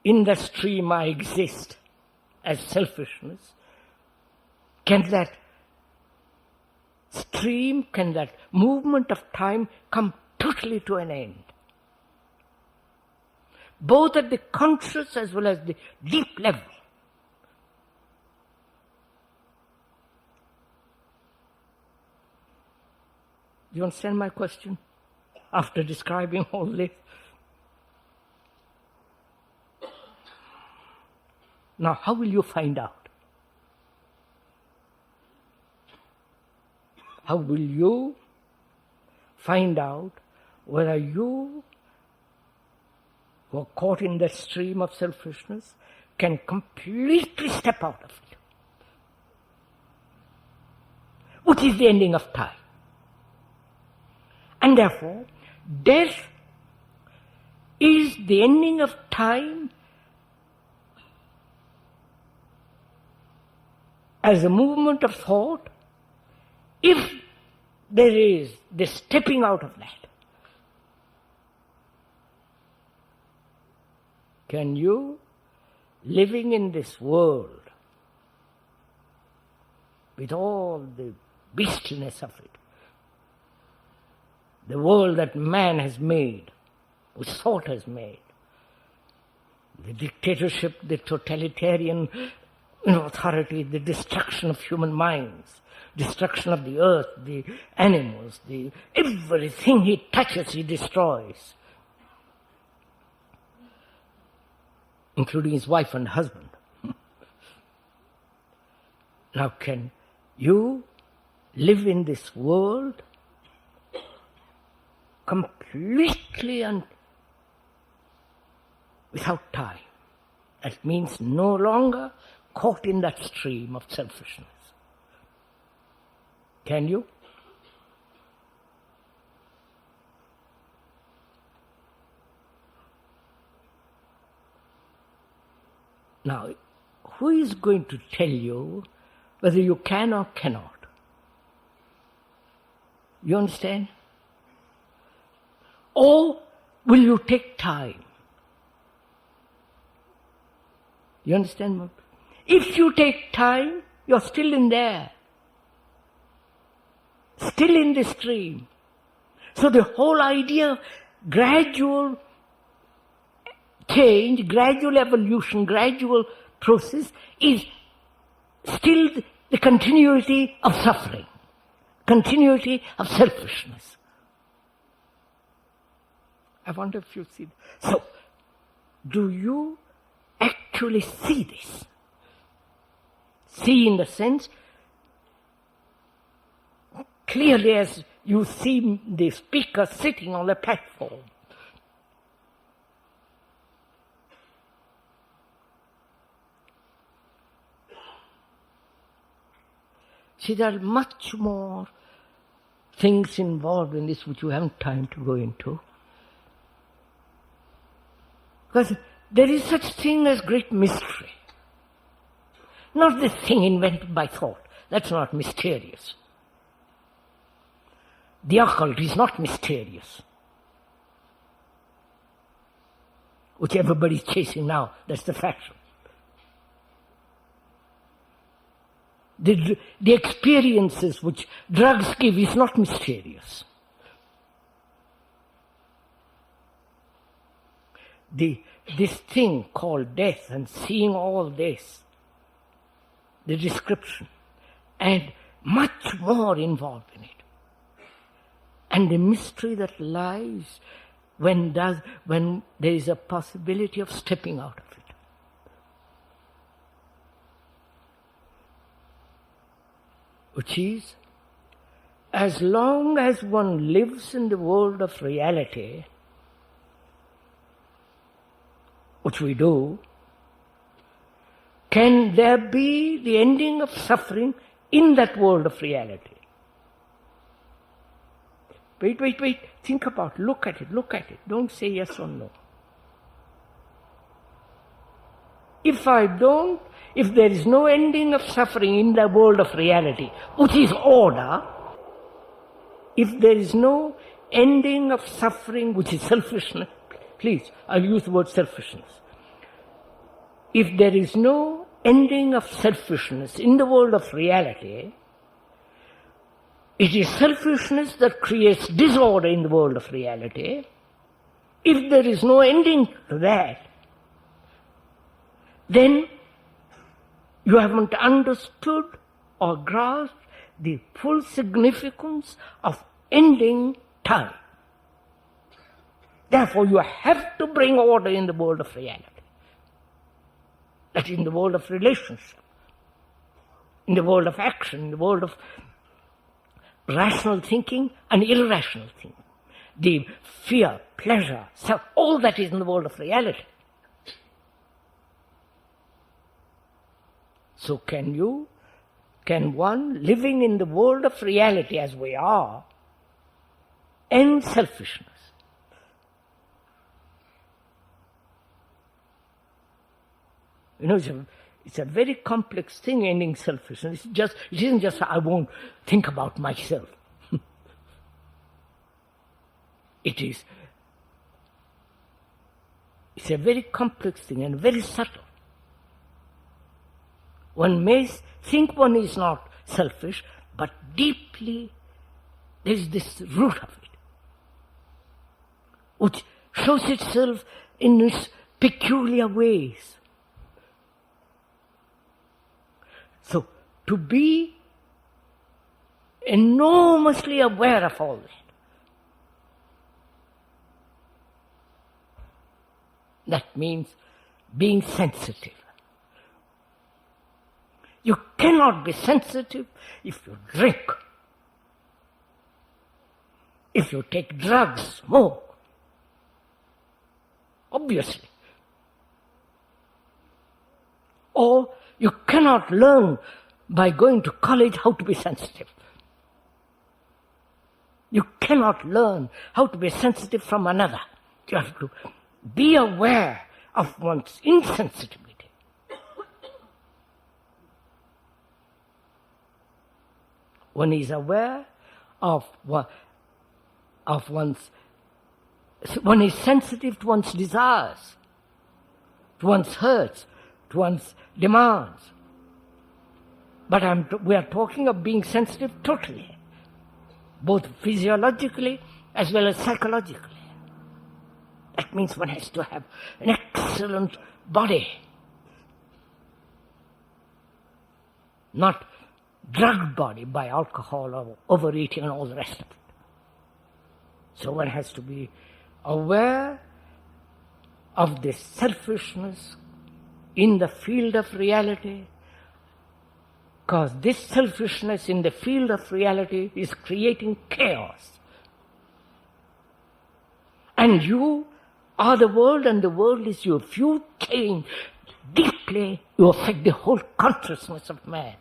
in the stream I exist as selfishness, can that stream, can that movement of time come totally to an end? Both at the conscious as well as the deep level. Do you understand my question? After describing all this. Now, how will you find out? How will you find out whether you, who are caught in the stream of selfishness, can completely step out of it? What is the ending of time? And therefore, death is the ending of time as a movement of thought, if there is the stepping out of that. Can you, living in this world, with all the beastliness of it, the world that man has made, which thought has made, the dictatorship, the totalitarian authority, the destruction of human minds, destruction of the earth, the animals, everything he touches he destroys, including his wife and husband. Now can you live in this world completely and without time? That means no longer caught in that stream of selfishness. Can you? Now, who is going to tell you whether you can or cannot? You understand? Or will you take time? You understand? If you take time, you're still in there. Still in the stream. So the whole idea of gradual change, gradual evolution, gradual process is still the continuity of suffering, continuity of selfishness. I wonder if you see. So, do you actually see this? See in the sense, clearly as you see the speaker sitting on the platform. See, there are much more things involved in this which you haven't time to go into. Because there is such thing as great mystery. Not this thing invented by thought. That's not mysterious. The occult is not mysterious. Which everybody's chasing now. That's the fashion. The experiences which drugs give is not mysterious. This thing called death and seeing all this, the description, and much more involved in it. And the mystery that lies when there is a possibility of stepping out of it. Which is, as long as one lives in the world of reality, which we do, can there be the ending of suffering in that world of reality? Wait, think about it, look at it, don't say yes or no. If there is no ending of suffering in the world of reality, which is order, if there is no ending of suffering, which is selfishness, please, I'll use the word selfishness. If there is no ending of selfishness in the world of reality, it is selfishness that creates disorder in the world of reality. If there is no ending to that, then you haven't understood or grasped the full significance of ending time. Therefore, you have to bring order in the world of reality. That is in the world of relationship, in the world of action, in the world of rational thinking and irrational thinking. The fear, pleasure, self, all that is in the world of reality. So can one living in the world of reality as we are, end selfishness? You know, it's a very complex thing, ending selfishness. It isn't just I won't think about myself. It's a very complex thing and very subtle. One may think one is not selfish, but deeply there is this root of it, which shows itself in its peculiar ways. So, to be enormously aware of all that means being sensitive. You cannot be sensitive if you drink, if you take drugs, smoke. Obviously. Or you cannot learn by going to college how to be sensitive. You cannot learn how to be sensitive from another. You have to be aware of one's insensitivity. One is aware of one is sensitive to one's desires, to one's hurts, to one's demands. But we are talking of being sensitive totally, both physiologically as well as psychologically. That means one has to have an excellent body, not drugged body by alcohol or overeating and all the rest of it. So one has to be aware of this selfishness in the field of reality, because this selfishness in the field of reality is creating chaos. And you are the world and the world is you. If you change deeply, you affect the whole consciousness of man.